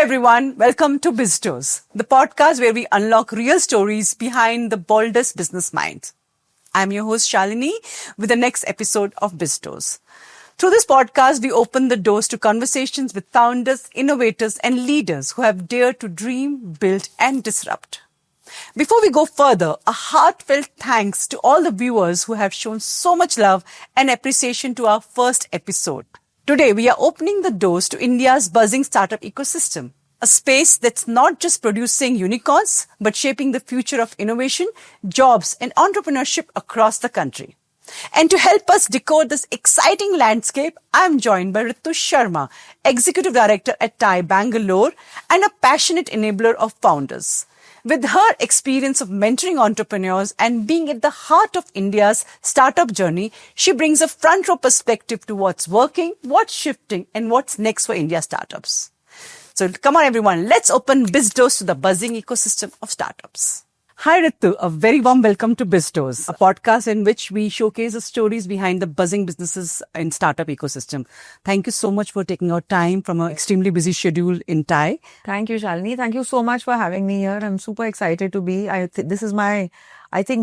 everyone, welcome to BizTours, the podcast where we unlock real stories behind the boldest business minds. I'm your host Shalini with the next episode of BizTours. Through this podcast, we open the doors to conversations with founders, innovators, and leaders who have dared to dream, build, and disrupt. Before we go further, a heartfelt thanks to all the viewers who have shown so much love and appreciation to our first episode. Today, we are opening the doors to India's buzzing startup ecosystem, a space that's not just producing unicorns, but shaping the future of innovation, jobs, and entrepreneurship across the country. And to help us decode this exciting landscape, I'm joined by Ritu Sharma, Executive Director at TiE Bangalore and a passionate enabler of founders. With her experience of mentoring entrepreneurs and being at the heart of India's startup journey, she brings a front row perspective to what's working, what's shifting, and what's next for India startups. So come on, everyone, let's open BizTours to the buzzing ecosystem of startups. Hi, Ritu. A very warm welcome to BizTours, a podcast in which we showcase the stories behind the buzzing businesses in startup ecosystem. Thank you so much for taking out time from an extremely busy schedule in TiE. Thank you, Shalini. Thank you so much for having me here. I'm super excited to be. This is my,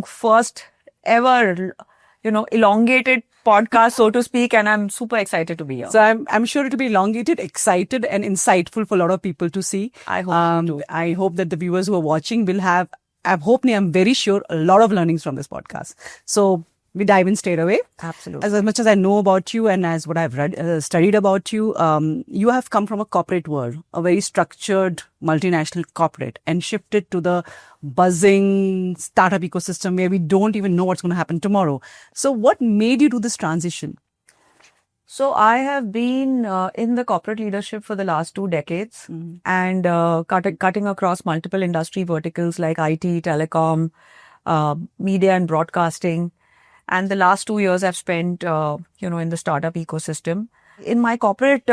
first ever, elongated podcast, so to speak, and I'm super excited to be here. So I'm sure it'll be elongated, excited, and insightful for a lot of people to see. I hope so too. I hope that the viewers who are watching will have, I'm very sure, a lot of learnings from this podcast. So we dive in straight away. Absolutely. As much as I know about you and as what I've read, studied about you, you have come from a corporate world, a very structured multinational corporate, and shifted to the buzzing startup ecosystem where we don't even know what's going to happen tomorrow. So what made you do this transition? So I have been in the corporate leadership for the last 2 decades and cutting across multiple industry verticals like IT, telecom, media and broadcasting. And the last 2 years I've spent, in the startup ecosystem. In my corporate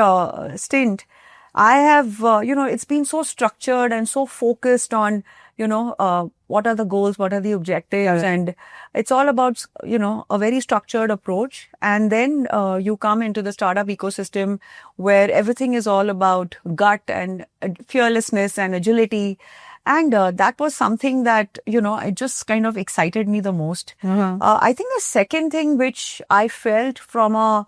stint, I have, it's been so structured and so focused on, what are the goals, what are the objectives, and it's all about, a very structured approach. And then you come into the startup ecosystem where everything is all about gut and fearlessness and agility. And that was something that, it just kind of excited me the most. I think the second thing which I felt from a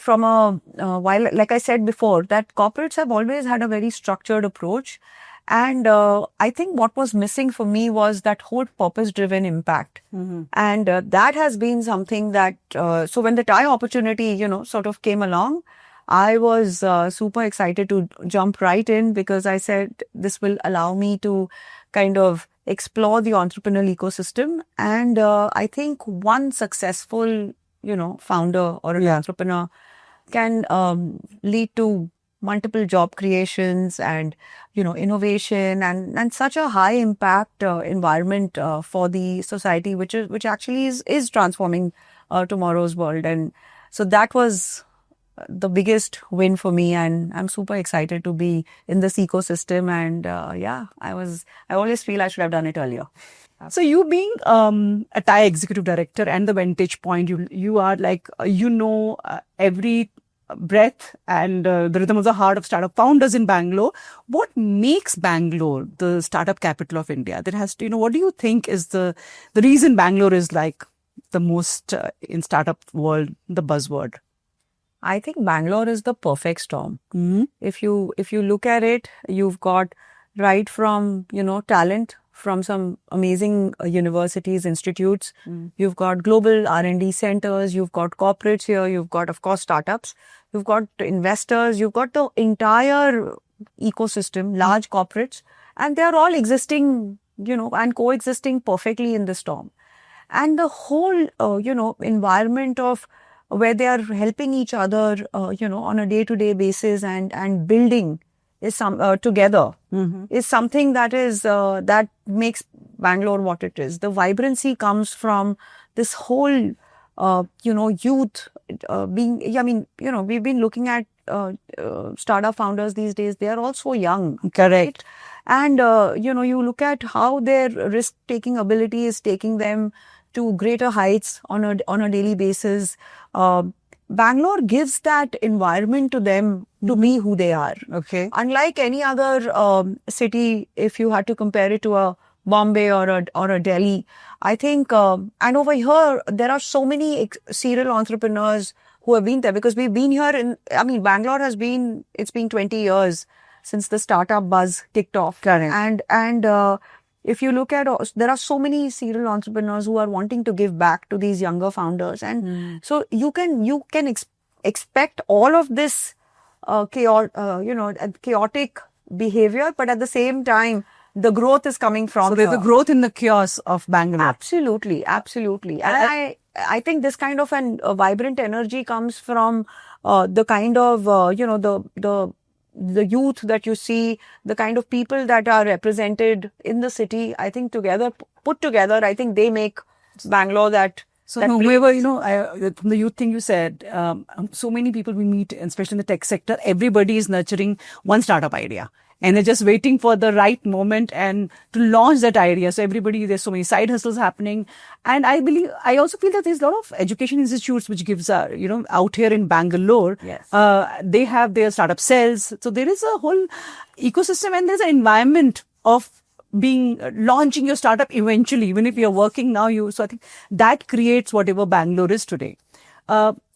while, like I said before, that corporates have always had a very structured approach. And I think what was missing for me was that whole purpose-driven impact. And that has been something that, so when the TiE opportunity, sort of came along, I was super excited to jump right in because I said this will allow me to kind of explore the entrepreneurial ecosystem. And I think one successful, founder or an entrepreneur can lead to multiple job creations and, innovation and such a high impact environment for the society, which actually is transforming tomorrow's world. And so that was the biggest win for me, and I'm super excited to be in this ecosystem. And I always feel I should have done it earlier. So you being a TiE executive director and the Vantage Point, you are like, every breath and the rhythm of the heart of startup founders in Bangalore. What makes Bangalore the startup capital of India? There has to, what do you think is the reason Bangalore is like the most in startup world, the buzzword? I think Bangalore is the perfect storm. If you look at it, you've got right from, talent from some amazing universities, institutes. You've got global R&D centers. You've got corporates here. You've got, of course, startups. You've got investors. You've got the entire ecosystem, large corporates, and they're all existing, and coexisting perfectly in the storm. And the whole, environment of where they are helping each other, on a day-to-day basis and building is together is something that is that makes Bangalore what it is. The vibrancy comes from this whole, youth being. We've been looking at startup founders these days. They are all so young. Correct. Right? And you look at how their risk-taking ability is taking them to greater heights on a daily basis. Bangalore gives that environment to them to be who they are. Okay. Unlike any other city, if you had to compare it to a Bombay or a Delhi, I think, and over here, there are so many serial entrepreneurs who have been there because we've been here Bangalore it's been 20 years since the startup buzz kicked off. Correct. And if you look at, there are so many serial entrepreneurs who are wanting to give back to these younger founders. And so you can expect all of this chaotic behavior, but at the same time, the growth is coming from So there's a growth in the chaos of Bangalore. Absolutely. And I think this kind of a vibrant energy comes from the kind of the youth that you see, the kind of people that are represented in the city. I think put together, I think they make Bangalore that. So whomever, from the youth thing you said, so many people we meet, especially in the tech sector, everybody is nurturing one startup idea. And they're just waiting for the right moment and to launch that idea. So there's so many side hustles happening. And I also feel that there's a lot of education institutes which gives, out here in Bangalore. Yes. They have their startup cells. So there is a whole ecosystem and there's an environment of launching your startup eventually, even if you're working now. So I think that creates whatever Bangalore is today.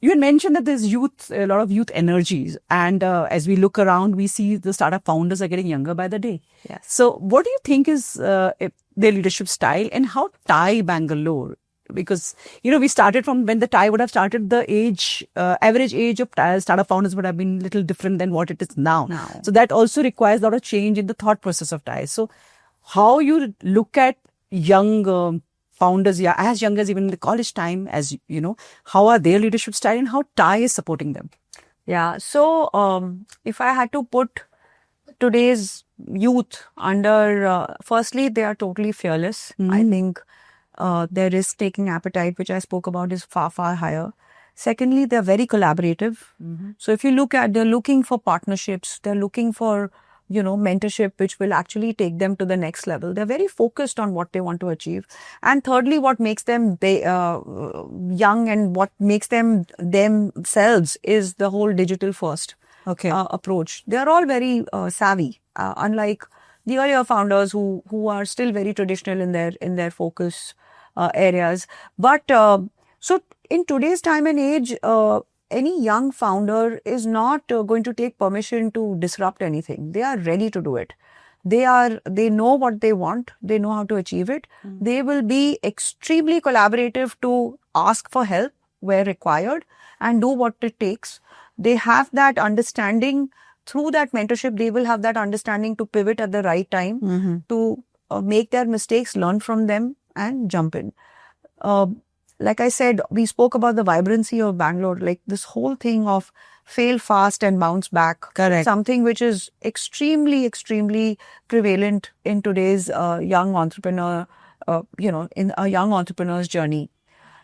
You had mentioned that there's a lot of youth energies. And as we look around, we see the startup founders are getting younger by the day. Yes. So what do you think is their leadership style and how TiE Bangalore? Because, we started from when the TiE would have started, the average age of startup founders would have been a little different than what it is now. So that also requires a lot of change in the thought process of TiE. So how you look at young founders, as young as even in the college time, as how are their leadership style and how TiE is supporting them? Yeah. So, if I had to put today's youth under, firstly, they are totally fearless. I think their risk-taking appetite, which I spoke about, is far, far higher. Secondly, they're very collaborative. So if you they're looking for partnerships, they're looking for mentorship, which will actually take them to the next level. They're very focused on what they want to achieve. And thirdly, what makes them young and what makes them themselves is the whole digital first approach. They are all very savvy, unlike the earlier founders who are still very traditional in their focus areas. But so in today's time and age, any young founder is not going to take permission to disrupt anything. They are ready to do it. They know what they want. They know how to achieve it. They will be extremely collaborative to ask for help where required and do what it takes. They have that understanding. Through that mentorship, they will have that understanding to pivot at the right time, to make their mistakes, learn from them and jump in. Like I said, we spoke about the vibrancy of Bangalore, like this whole thing of fail fast and bounce back. Correct. Something which is extremely, extremely prevalent in today's young entrepreneur, in a young entrepreneur's journey.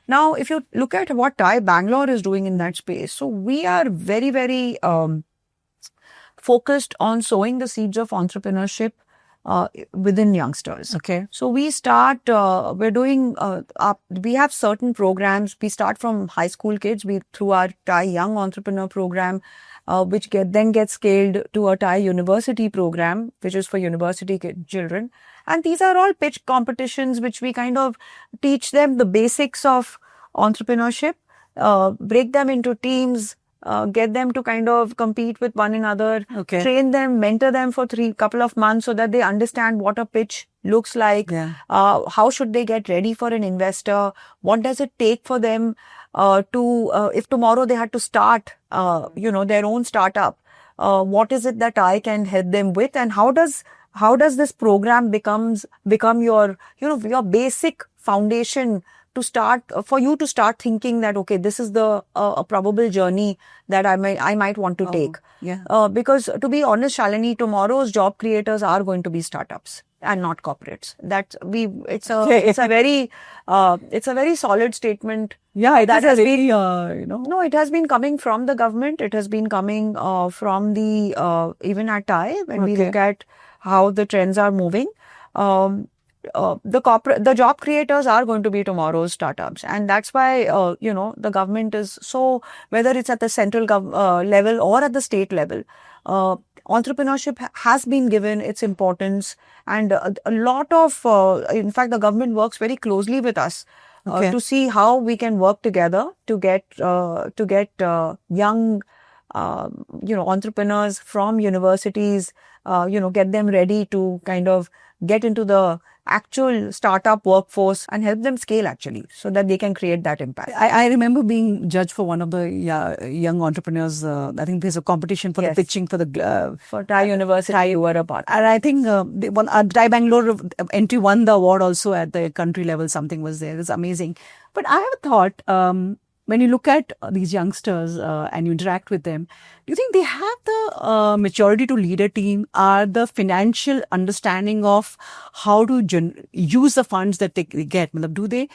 Now, if you look at what TiE Bangalore is doing in that space, so we are very, very focused on sowing the seeds of entrepreneurship within youngsters. Okay. So we start, we have certain programs. We start from high school kids through our TiE Young Entrepreneur program, which then gets scaled to a TiE University program, which is for university children. And these are all pitch competitions, which we kind of teach them the basics of entrepreneurship, break them into teams, get them to kind of compete with one another, train them, mentor them for couple of months so that they understand what a pitch looks like, how should they get ready for an investor, what does it take for them if tomorrow they had to start, their own startup, what is it that I can help them with, and how does this program become your, your basic foundation to start, for you to start thinking that, okay, this is a probable journey that I might want to take. Because to be honest, Shalini, tomorrow's job creators are going to be startups and not corporates. It's a very solid statement. Yeah, it that has been, No, it has been coming from the government. It has been coming from the, even at TiE, when we look at how the trends are moving. the job creators are going to be tomorrow's startups, and that's why the government is so, whether it's at the central level or at the state level, entrepreneurship has been given its importance, and a lot of in fact the government works very closely with us to see how we can work together to get young entrepreneurs from universities, get them ready to kind of get into the actual startup workforce and help them scale actually, so that they can create that impact. I remember being judged for one of the young entrepreneurs. I think there's a competition for the pitching for the for TIE University. You were a part, and I think TIE Bangalore entry won the award also at the country level. Something was there. It's amazing. But I have a thought. When you look at these youngsters and you interact with them, do you think they have the maturity to lead a team? Are the financial understanding of how to use the funds that they get? Do they?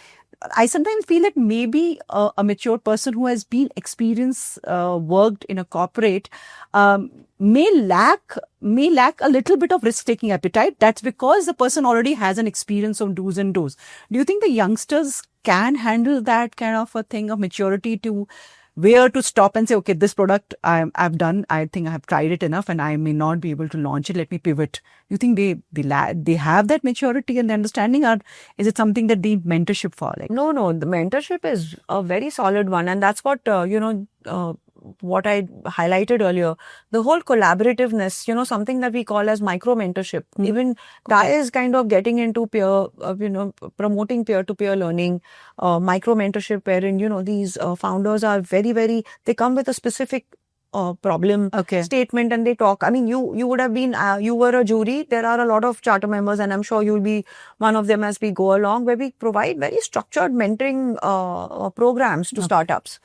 I sometimes feel that maybe a mature person who has been experienced, worked in a corporate, may lack a little bit of risk-taking appetite. That's because the person already has an experience of do's and don'ts. Do you think the youngsters can handle that kind of a thing of maturity to where to stop and say, okay, this product I've done, I think I have tried it enough and I may not be able to launch it. Let me pivot. Do you think they have that maturity and the understanding, or is it something that they need mentorship for? No, the mentorship is a very solid one, and that's what what I highlighted earlier, the whole collaborativeness, something that we call as micro mentorship. Even TIE is kind of getting into peer, promoting peer-to-peer learning, micro mentorship, wherein, these founders are very, very, they come with a specific problem statement and they talk. I mean, you would have been, you were a jury. There are a lot of charter members, and I'm sure you'll be one of them as we go along, where we provide very structured mentoring programs to startups.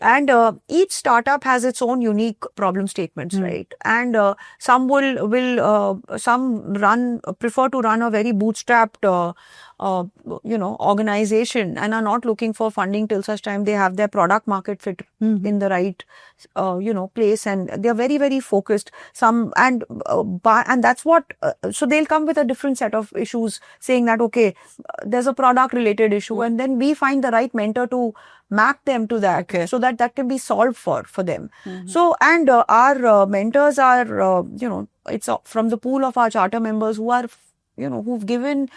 And each startup has its own unique problem statements, right? And some some prefer to run a very bootstrapped, organization and are not looking for funding till such time they have their product market fit in the right, place, and they are very, very focused. And that's what. So they'll come with a different set of issues, saying that okay, there's a product related issue, and then we find the right mentor to map them to that, so that can be solved for them. So, and our mentors are, it's from the pool of our charter members who are, who've been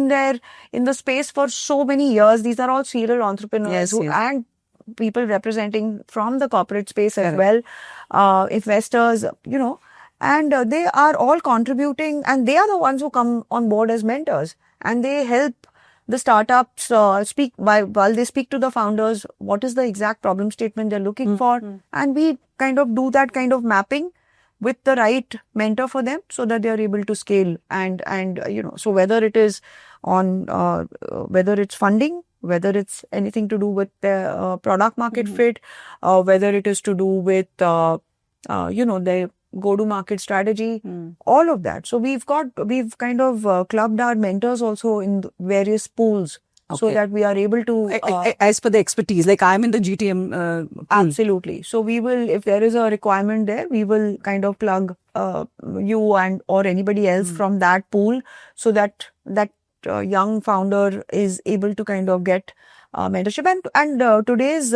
there in the space for so many years. These are all serial entrepreneurs and people representing from the corporate space as well, investors, and they are all contributing, and they are the ones who come on board as mentors, and they help the startups while they speak to the founders, what is the exact problem statement they're looking for, and we kind of do that kind of mapping with the right mentor for them, so that they are able to scale. And so whether it is on whether it's funding, whether it's anything to do with the product market fit, whether it is to do with their go-to-market strategy, all of that. So we've kind of clubbed our mentors also in various pools, so that we are able to as per the expertise. Like I'm in the GTM pool. Absolutely. So we will, if there is a requirement there, we will kind of plug you and or anybody else from that pool, so that young founder is able to kind of get mentorship. And today's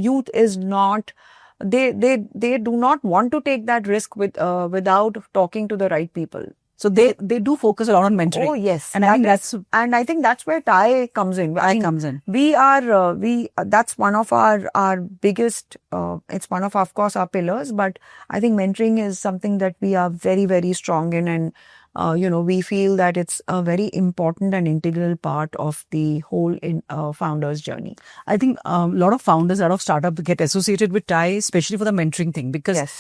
youth is not. They do not want to take that risk without talking to the right people. So they do focus a lot on mentoring. Oh yes, and I think that's where TIE comes in. We are that's one of our biggest. It's one of course our pillars, but I think mentoring is something that we are very, very strong in, and we feel that it's a very important and integral part of the whole founder's journey. I think a lot of founders out of startups get associated with TIE, especially for the mentoring thing, because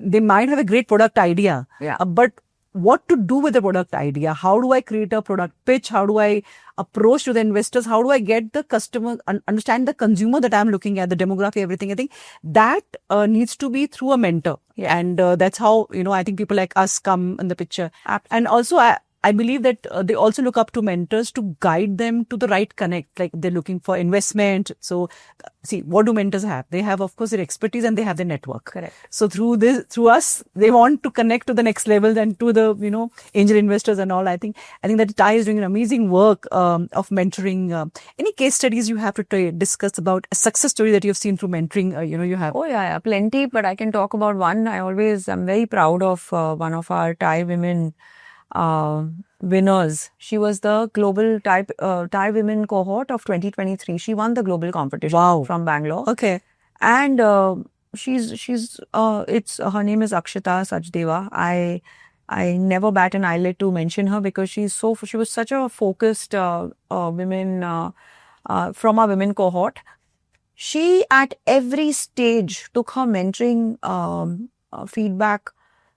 they might have a great product idea, but what to do with the product idea? How do I create a product pitch? How do I approach to the investors? How do I get the customer, understand the consumer that I'm looking at, the demography, everything? I think that needs to be through a mentor. And that's how, I think people like us come in the picture. And also, I believe that they also look up to mentors to guide them to the right connect. Like they're looking for investment. So see, what do mentors have? They have, of course, their expertise and they have their network. Correct. So through us, they want to connect to the next level and to the, angel investors and all. I think that Tai is doing an amazing work of mentoring. Any case studies you have to discuss about a success story that you've seen through mentoring? You have. Oh yeah, plenty. But I can talk about one. I'm very proud of one of our Thai women winners. She was the global Thai women cohort of 2023. She won the global competition from Bangalore. Okay. And she's her name is Akshita Sachdeva. I never bat an eyelid to mention her because she was such a focused women from our women cohort. She at every stage took her mentoring feedback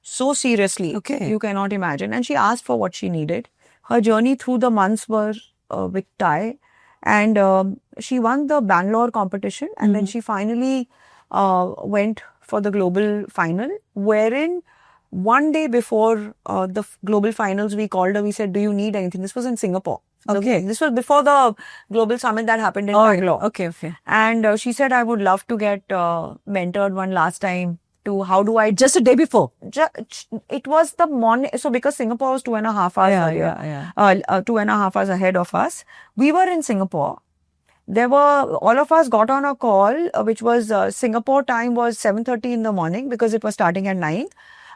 so seriously. Okay. You cannot imagine. And she asked for what she needed. Her journey through the months were with Tai. And she won the Bangalore competition. And then she finally went for the global final, wherein one day before the global finals, we called her. We said, do you need anything? This was in Singapore. Okay. This was before the global summit that happened in Bangalore. Okay. And she said, I would love to get mentored one last time. To how do I just a day before? It was the morning. So because Singapore was 2.5 hours earlier, 2.5 hours ahead of us, we were in Singapore. All of us got on a call, which was Singapore time was 7:30 in the morning because it was starting at 9.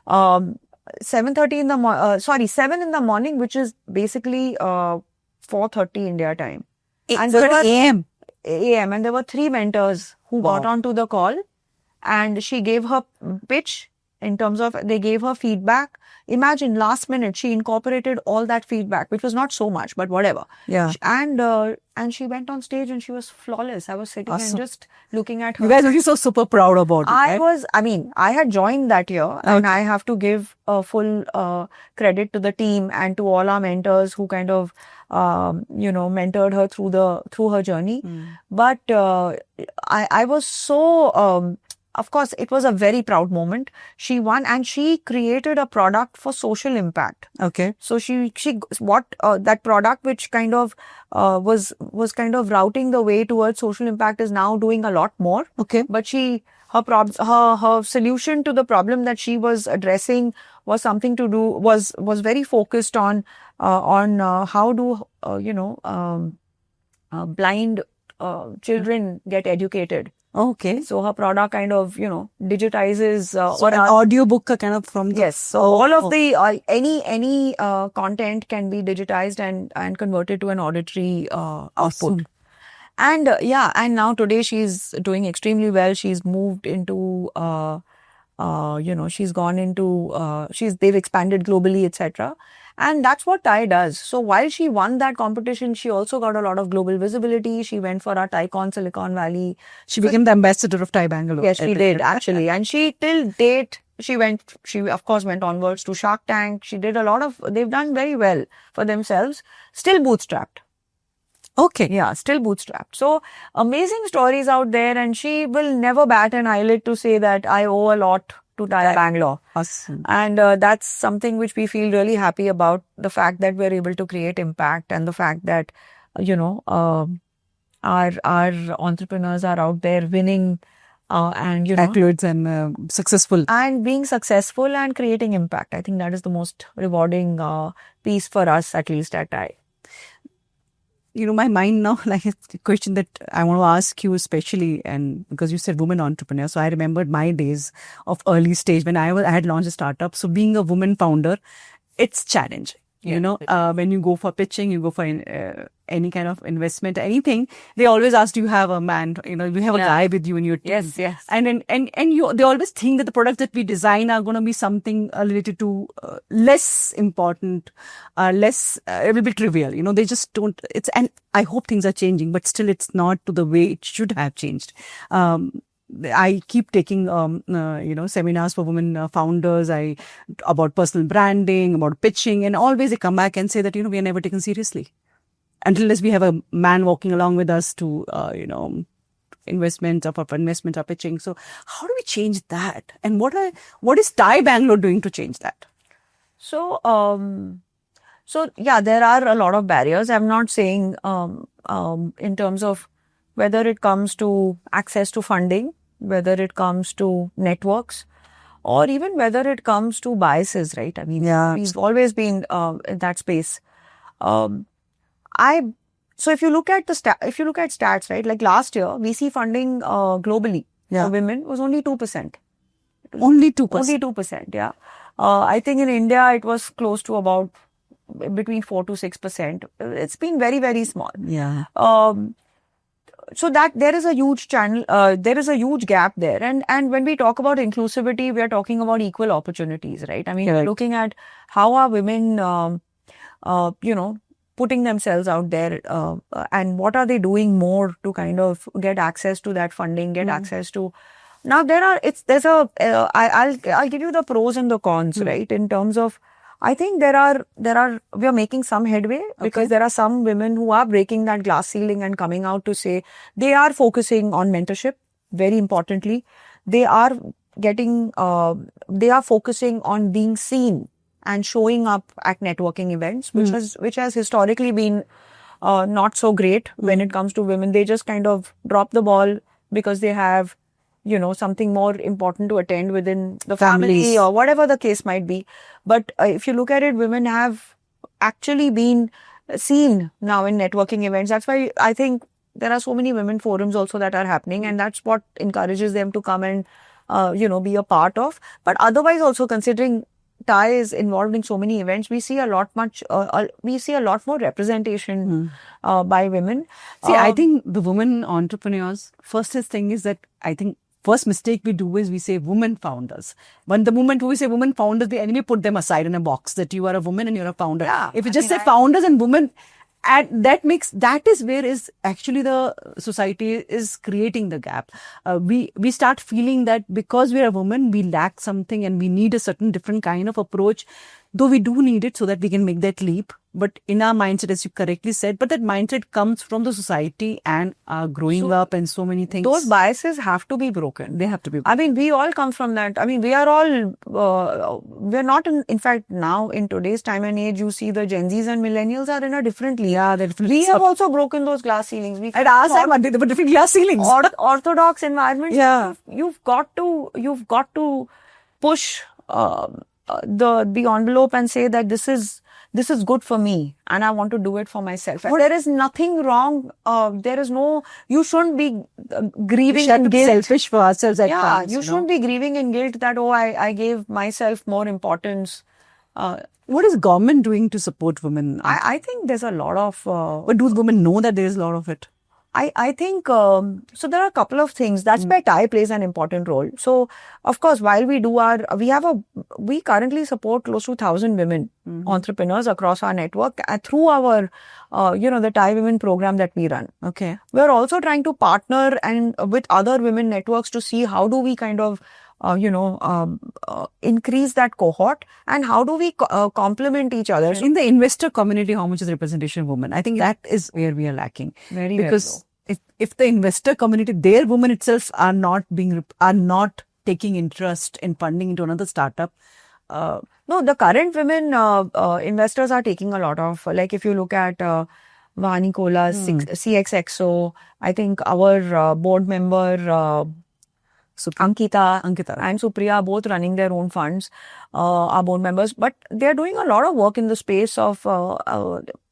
7:30 in the 7 in the morning, which is basically 4:30 India time. 8:30 a.m. AM, and there were 3 mentors who got onto the call. And she gave her pitch in terms of, they gave her feedback. Imagine last minute, she incorporated all that feedback, which was not so much, but whatever. Yeah. And she went on stage and she was flawless. I was sitting and just looking at her. You guys were so super proud about it. I had joined that year and I have to give full credit to the team and to all our mentors who kind of, mentored her through her journey. But I was so, of course, it was a very proud moment. She won and she created a product for social impact. Okay. So that product which kind of was kind of routing the way towards social impact is now doing a lot more. Okay. But her solution to the problem that she was addressing was something to do was very focused on how do blind children get educated. Okay. So her product kind of, digitizes or an audio book kind of from the... Yes. So all of the any content can be digitized and converted to an auditory output. And and now today she's doing extremely well. She's moved into she's gone into they've expanded globally, etc. And that's what Tai does. So while she won that competition, she also got a lot of global visibility. She went for our TaiCon Silicon Valley. She became the ambassador of Tai Bangalore. Yes, she did actually. And she till date, she of course went onwards to Shark Tank. She did they've done very well for themselves. Still bootstrapped. Okay. Yeah, still bootstrapped. So amazing stories out there, and she will never bat an eyelid to say that I owe a lot to Tai Bangalore. Awesome. And that's something which we feel really happy about, the fact that we're able to create impact and the fact that, our entrepreneurs are out there winning and, accolades and successful. And being successful and creating impact. I think that is the most rewarding piece for us, at least at Tai. My mind now, like a question that I want to ask you especially, and because you said woman entrepreneur, so I remembered my days of early stage when I had launched a startup. So being a woman founder, it's challenging. When you go for pitching, you go for any kind of investment, anything, they always ask, do you have a man, you have a guy with you in your team. Yes. And they always think that the products that we design are going to be something related to less important, a little bit trivial. They just don't, and I hope things are changing, but still it's not to the way it should have changed. I keep taking, seminars for women founders, about personal branding, about pitching, and always they come back and say that, we are never taken seriously. Unless we have a man walking along with us to, investments or pitching. So how do we change that? And what is Tai Bangalore doing to change that? So, So yeah, there are a lot of barriers. I'm not saying in terms of whether it comes to access to funding, whether it comes to networks, or even whether it comes to biases, right? I mean, we've always been in that space. Um, so if you look at stats, right? Like last year, VC funding globally for women was only 2%. Only 2%. Only 2%, yeah. I think in India it was close to about between 4 to 6%. It's been very, very small. Yeah. So that there is a huge there is a huge gap there. And when we talk about inclusivity, we are talking about equal opportunities, right? I mean, looking at how are women, putting themselves out there, and what are they doing more to kind of get access to that funding, get access to. Now I'll give you the pros and the cons, right? In terms of, I think we are making some headway because there are some women who are breaking that glass ceiling and coming out to say they are focusing on mentorship. Very importantly, they are focusing on being seen and showing up at networking events, which has historically been not so great when it comes to women. They just kind of drop the ball because they have something more important to attend within the family or whatever the case might be. But if you look at it, women have actually been seen now in networking events. That's why I think there are so many women forums also that are happening, and that's what encourages them to come and, be a part of. But otherwise also, considering TiE is involved in so many events, we see a lot more representation by women. See, I think the women entrepreneurs, first thing is that I think first mistake we do is we say women founders. When the moment we say women founders, we anyway put them aside in a box that you are a woman and you're a founder. Yeah, if you just say founders and women, that is where is actually the society is creating the gap. We start feeling that because we're a woman, we lack something and we need a certain different kind of approach, though we do need it so that we can make that leap. But in our mindset, as you correctly said, but that mindset comes from the society and growing up and so many things. Those biases have to be broken. They have to be. I mean, we all come from that. I mean, we are all, we're not in fact, now in today's time and age, you see the Gen Zs and millennials are in a different league. Yeah, we have also broken those glass ceilings. At our time, there were different glass ceilings. Orthodox environments. Yeah. You've got to push the envelope and say that this is good for me and I want to do it for myself. And there is nothing wrong. You shouldn't be grieving in guilt. Selfish for ourselves at times. You shouldn't be grieving in guilt that, I gave myself more importance. What is government doing to support women? I think there's a lot of... but do women know that there is a lot of it? I think, so there are a couple of things. That's where TiE plays an important role. So, of course, while we currently support close to 1,000 women entrepreneurs across our network through our, the TiE Women program that we run. Okay. We're also trying to partner and with other women networks to see how do we kind of, increase that cohort and how do we complement each other. In the investor community, how much is representation of women? I think that is where we are lacking. Because if the investor community, their women itself are not taking interest in funding into another startup. No, the current women investors are taking a lot of, like if you look at Vani Kola, CXXO, I think our board member Ankita and Supriya both running their own funds, are board members, but they're doing a lot of work in the space of,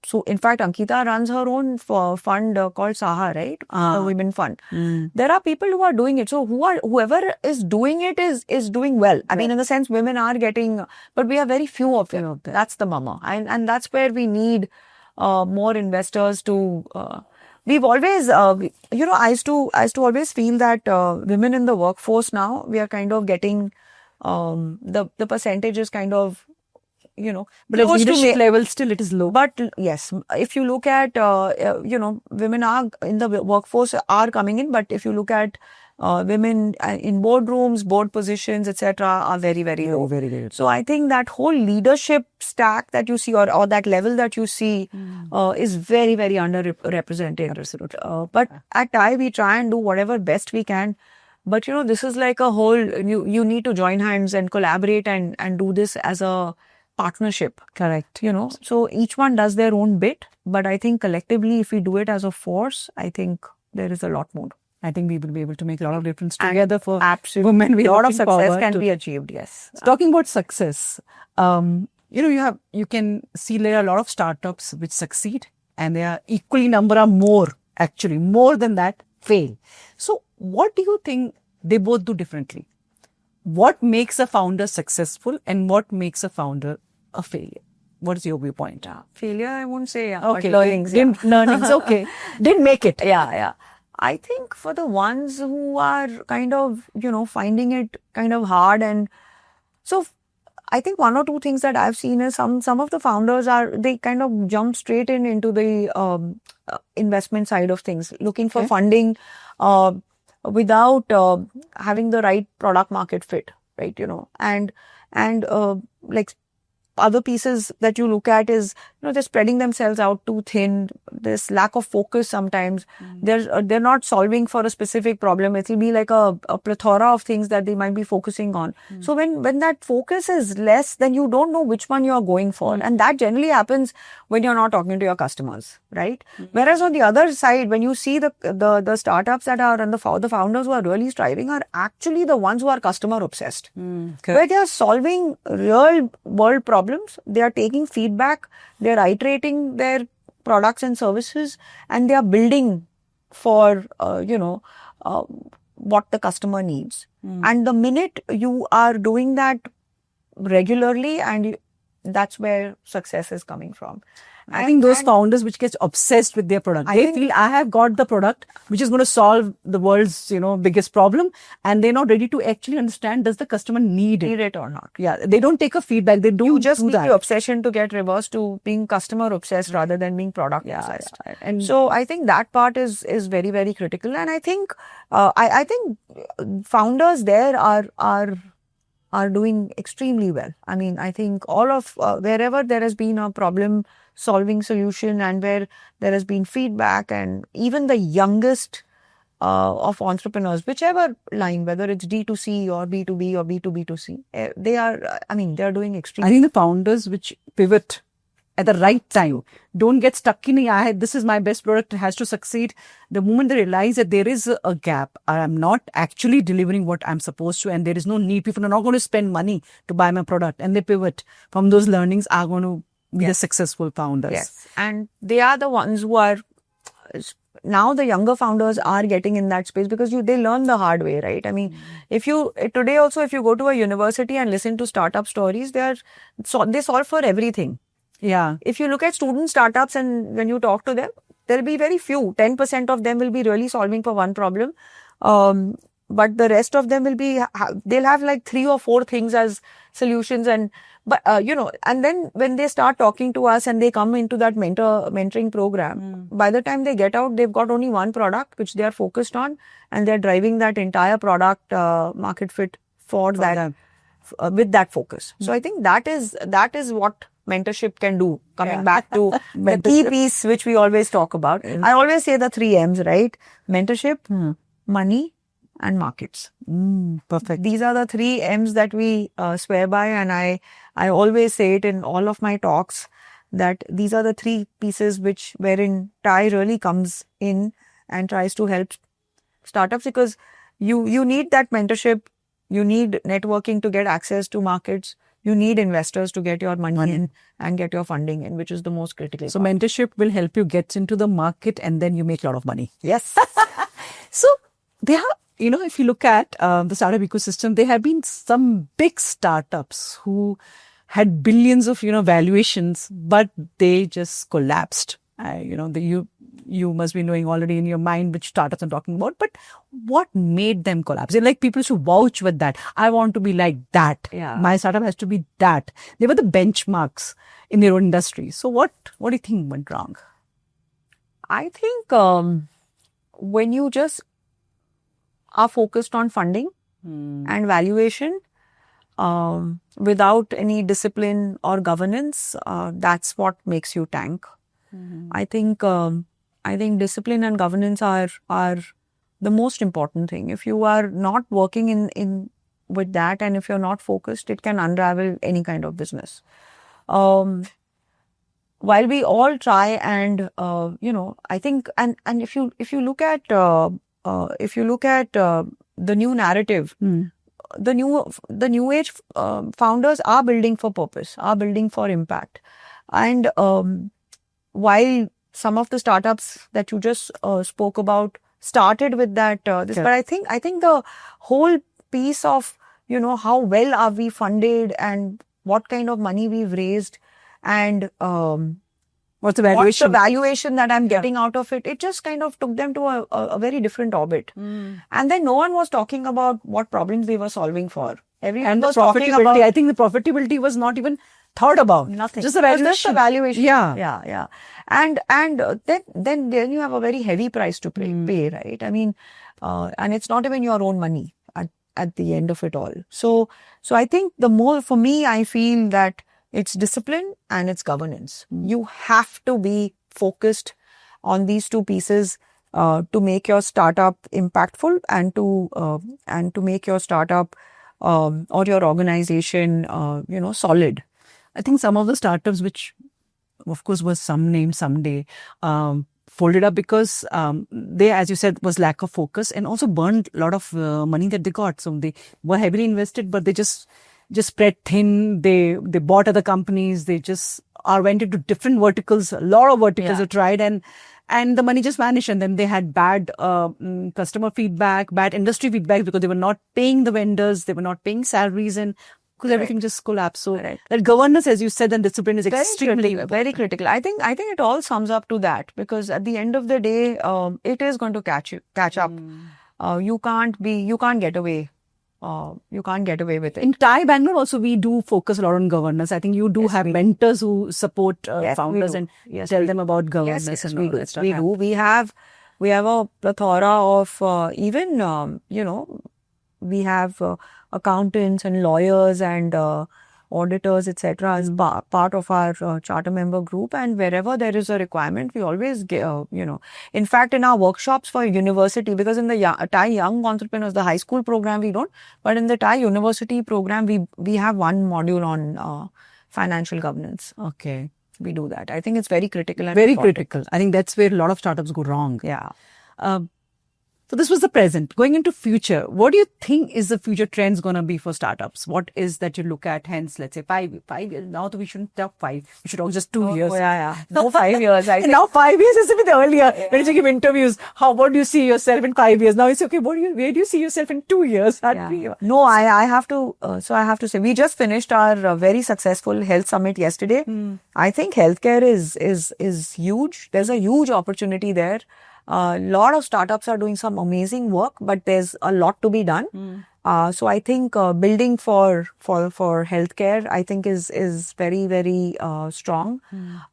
so in fact, Ankita runs her own fund called Saha, right? The women fund. There are people who are doing it. So whoever is doing it is doing well. I mean, in the sense, women are getting, but we have very few of them. That's the mama. And that's where we need more investors to, we've always, I used to always feel that women in the workforce now, we are kind of getting, the percentage is kind of, but at leadership level still it is low. But yes, if you look at, women are in the workforce are coming in, but if you look at women in boardrooms, board positions, etc., are very, very low. Very, very low. So I think that whole leadership stack that you see or that level that you see is very, very underrepresented. But at TiE, we try and do whatever best we can. But, this is like a whole, you need to join hands and collaborate and do this as a partnership. Correct. So each one does their own bit, but I think collectively, if we do it as a force, I think there is a lot more. I think we will be able to make a lot of difference together for Absolutely. women. A lot of looking success forward can to- be achieved, yes. Talking about success, you can see there are a lot of startups which succeed, and there are equally number of more than that fail. So what do you think they both do differently? What makes a founder successful and what makes a founder a failure? What is your viewpoint? Failure, I won't say, Okay, but learnings. learnings, okay. Didn't make it. Yeah. I think for the ones who are kind of, finding it kind of hard, and so I think one or two things that I've seen is some of the founders they kind of jump straight into the investment side of things, looking for Okay. funding without having the right product market fit, right? And like other pieces that you look at is, they're spreading themselves out too thin. This lack of focus sometimes. They're not solving for a specific problem. It'll be like a plethora of things that they might be focusing on. So when that focus is less, then you don't know which one you're going for. And that generally happens when you're not talking to your customers, right? Whereas on the other side, when you see the startups that are and the founders who are really striving are actually the ones who are customer obsessed, where they are solving real world problems. They are taking feedback, they are iterating their products and services, and they are building for what the customer needs. And the minute you are doing that regularly, and that's where success is coming from. I think those founders which gets obsessed with their product, they feel I have got the product which is going to solve the world's biggest problem, and they're not ready to actually understand, does the customer need it or not. Yeah, they don't take a feedback. They don't You just do need that. the obsession to get reversed to being customer obsessed rather than being product obsessed. And so I think that part is very, very critical. And I think I think founders there are doing extremely well. I mean, I think all of wherever there has been a problem solving solution and where there has been feedback, and even the youngest of entrepreneurs, whichever line, whether it's D2C or B2B or B2B2C, they are doing extremely. I think the founders which pivot at the right time, don't get stuck in, this is my best product, it has to succeed. The moment they realize that there is a gap, I'm not actually delivering what I'm supposed to, and there is no need, people are not going to spend money to buy my product, and they pivot from those learnings, are going to be the successful founders. Yes, and they are the ones who are, now the younger founders are getting in that space because they learn the hard way, right? I mean, if you go to a university and listen to startup stories, they solve for everything. Yeah. If you look at student startups and when you talk to them, there'll be very few. 10% of them will be really solving for one problem. But the rest of them will be, they'll have like 3 or 4 things as solutions. And then when they start talking to us and they come into that mentoring program, by the time they get out, they've got only one product which they are focused on, and they're driving that entire product market fit for that with that focus. So I think that is what mentorship can do. Coming back to the key piece which we always talk about. I always say the 3 M's, right? Mentorship, money, and markets. Perfect. These are the 3 M's that we swear by, and I always say it in all of my talks that these are the 3 pieces wherein TiE really comes in and tries to help startups, because you need that mentorship, you need networking to get access to markets, you need investors to get your money in and get your funding in, which is the most critical. So mentorship will help you get into the market, and then you make a lot of money. Yes. So there are, if you look at the startup ecosystem, there have been some big startups who had billions of, valuations, but they just collapsed. You must be knowing already in your mind which startups I'm talking about, but what made them collapse? They're like people should vouch with that. I want to be like that. Yeah. My startup has to be that. They were the benchmarks in their own industry. So what do you think went wrong? I think when you just are focused on funding and valuation without any discipline or governance, that's what makes you tank. I think discipline and governance are the most important thing. If you are not working in with that, and if you're not focused, it can unravel any kind of business. while we all try and I think and if you look at the new narrative, the new age founders are building for purpose, are building for impact, and while some of the startups that you just spoke about started with that but I think the whole piece of how well are we funded and what kind of money we've raised and what's the what's the valuation? valuation that I'm getting out of it, it just kind of took them to a very different orbit. And then no one was talking about what problems they were solving for. Everyone And the was talking profitability, about I think the profitability was not even thought about. nothing. Just the It was valuation. just the valuation. Yeah. Yeah. And then you have a very heavy price to pay, right? I mean, and it's not even your own money at the end of it all. So I think for me, I feel that it's discipline and it's governance. You have to be focused on these two pieces to make your startup impactful and to make your startup or your organization solid. I think some of the startups, which of course was some name someday, folded up because they, as you said, was lack of focus and also burned a lot of money that they got. So they were heavily invested, but they just spread thin. They bought other companies. They just went into different verticals. A lot of verticals are tried, and the money just vanished. And then they had bad customer feedback, bad industry feedback because they were not paying the vendors. They were not paying salaries, and because everything just collapsed. So that governance, as you said, and discipline is extremely important. Very critical. I think it all sums up to that, because at the end of the day, it is going to catch up. You can't get away. You can't get away with it. In TiE Bangalore also, we do focus a lot on governance. I think you do have mentors who support founders and tell them about governance. Yes, and we all do. that stuff. We do. We have a plethora of we have accountants and lawyers and auditors, etc., as part of our charter member group. And wherever there is a requirement, we always get, in fact, in our workshops for university, because in the TiE Young Entrepreneurs, the high school program, we don't, but in the TiE University program, we have one module on financial governance. Okay. We do that. I think it's very critical. And Very important. critical. I think that's where a lot of startups go wrong. Yeah. So this was the present. Going into future, what do you think is the future trends going to be for startups? What is that you look at? Hence, let's say 5 years. Now we shouldn't talk 5. We should talk just 2 years. Yeah. No, 5 years. I And think. now 5 years is a bit earlier. When you give interviews, what do you see yourself in 5 years? Now it's okay. Where do you see yourself in 2 years? No, I have to. So I have to say, we just finished our very successful health summit yesterday. I think healthcare is huge. There's a huge opportunity there. A lot of startups are doing some amazing work, but there's a lot to be done. So I think building for healthcare, I think is very, very strong.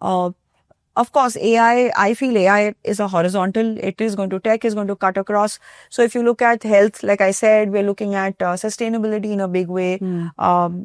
Of course, AI, I feel AI is a horizontal. Tech is going to cut across. So if you look at health, like I said, we're looking at sustainability in a big way,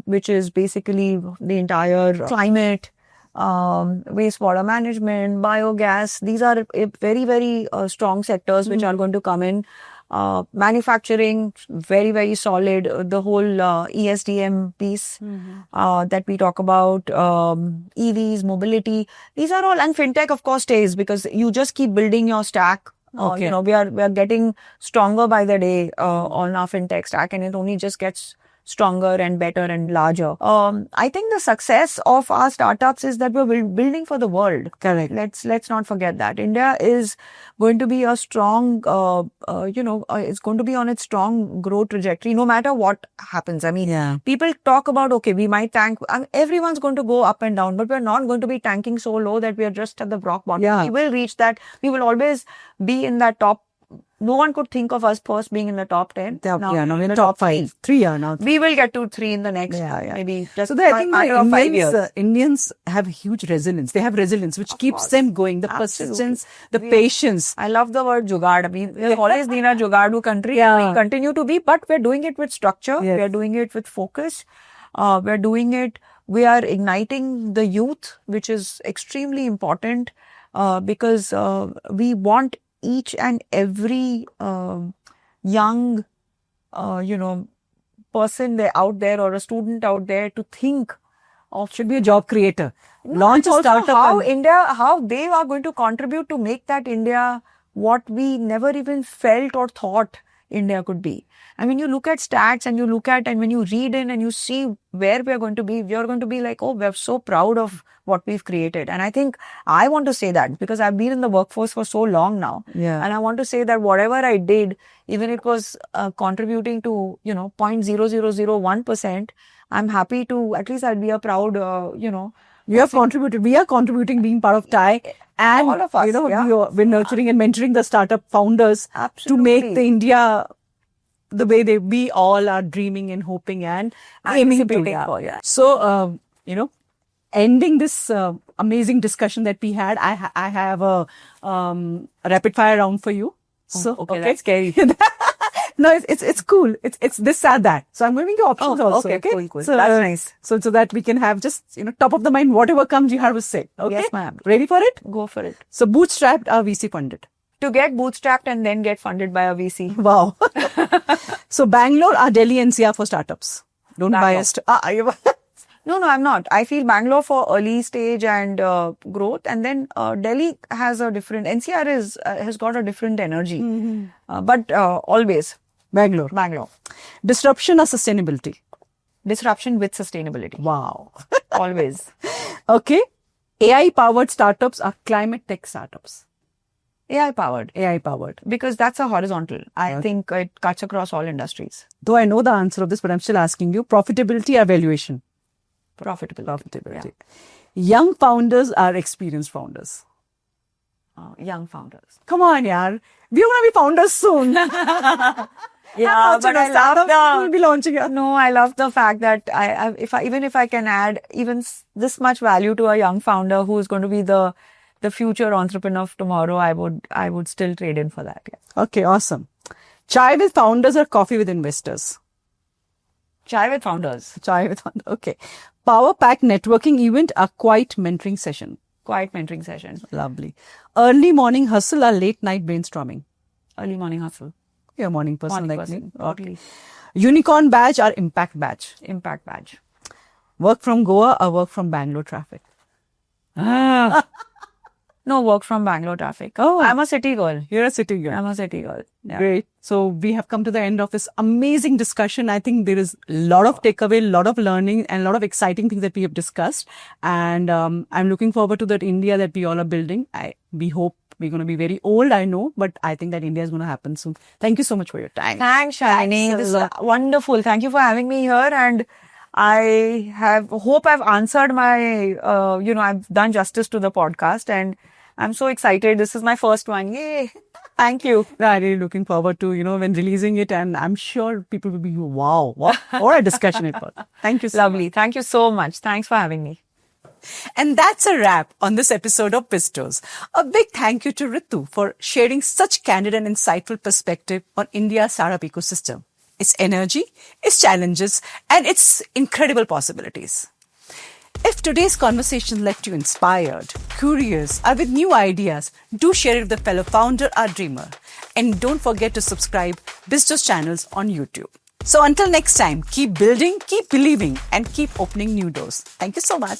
which is basically the entire climate, wastewater management, biogas. These are very, very strong sectors which are going to come in. Manufacturing, very, very solid. The whole ESDM piece that we talk about, EVs, mobility. These are all, and fintech of course stays, because you just keep building your stack. We are getting stronger by the day on our fintech stack, and it only just gets stronger and better and larger. I think the success of our startups is that we're building for the world. Correct. Let's not forget that India is going to be a strong, it's going to be on its strong growth trajectory, no matter what happens. I mean, people talk about, okay, we might tank. Everyone's going to go up and down, but we're not going to be tanking so low that we are just at the rock bottom. We will reach that. We will always be in that top. No one could think of us first being in the top 10. Now we're in the top 5. 3 are now. We will get to 3 in the next, maybe just I think of 5 years. Indians have huge resilience. They have resilience, which keeps them going. The persistence, the patience. I love the word jugaad. We've always been a jugaadu country. We continue to be, but we're doing it with structure. We're doing it with focus. We are igniting the youth, which is extremely important because we want each and every young, person out there or a student out there to think Should be a job creator. Launch a Also, startup. how they are going to contribute to make that India what we never even felt or thought India could be. And when you look at stats and when you read in and you see where we are going to be, we are going to be like, oh, we're so proud of what we've created. And I think I want to say that because I've been in the workforce for so long now. Yeah. And I want to say that whatever I did, even it was contributing to, 0.0001%, I'm happy to, at least I'd be a proud, You have contributed. We are contributing being part of TIE. And, all of us, yeah. we're nurturing and mentoring the startup founders to make Absolutely. the India the way we all are dreaming and hoping and aiming to. Anticipating for, yeah. So, ending this amazing discussion that we had, I have a rapid fire round for you. So, okay, that's scary. No, it's cool. It's this or that. So I'm giving you options also. okay, cool. So, That's nice. So that we can have just top of the mind, whatever comes, you have to say. Okay. Yes, ma'am. Ready for it? Go for it. So bootstrapped or VC funded? To get bootstrapped and then get funded by a VC. Wow. So Bangalore or Delhi NCR for startups? Don't Bangalore. bias. No, I'm not. I feel Bangalore for early stage and growth, and then Delhi has a different. NCR has got a different energy, but always Bangalore. Disruption or sustainability? Disruption with sustainability. Wow. Always. Okay. AI powered startups or climate tech startups? AI powered. AI powered. Because that's a horizontal. I think it cuts across all industries. Though I know the answer of this, but I'm still asking you. Profitability or valuation? Profitability. Young founders are experienced founders. Young founders. Come on, yaar. We're going to be founders soon. Yeah, but I love We'll be launching it. No, I love the fact that even if I can add even this much value to a young founder who is going to be the future entrepreneur of tomorrow, I would still trade in for that. Yeah. Okay, awesome. Chai with founders or coffee with investors? Chai with founders. Chai with founders. Okay. Power pack networking event or quiet mentoring session? Quiet mentoring session. Lovely. Early morning hustle or late night brainstorming? Early morning hustle. You're a morning person Morning like me. person. Totally. Unicorn badge or impact badge? Impact badge. Work from Goa or work from Bangalore traffic? No, work from Bangalore traffic. Oh. I'm a city girl. You're a city girl. I'm a city girl. Yeah. Great. So we have come to the end of this amazing discussion. I think there is a lot of takeaway, a lot of learning and a lot of exciting things that we have discussed. And I'm looking forward to that India that we all are building. We hope we're going to be very old, I know, but I think that India is going to happen soon. Thank you so much for your time. Thanks, Shalini. This is wonderful. Thank you for having me here. And I hope I've answered I've done justice to the podcast, and I'm so excited. This is my first one. Yay. Thank you. I'm really looking forward to, when releasing it, and I'm sure people will be, wow, what a discussion it was. Thank you so Lovely. much. Thank you so much. Thanks for having me. And that's a wrap on this episode of Pistos. A big thank you to Ritu for sharing such candid and insightful perspective on India's startup ecosystem, its energy, its challenges, and its incredible possibilities. If today's conversation left you inspired, curious, or with new ideas, do share it with a fellow founder or dreamer. And don't forget to subscribe Pistos channels on YouTube. So until next time, keep building, keep believing, and keep opening new doors. Thank you so much.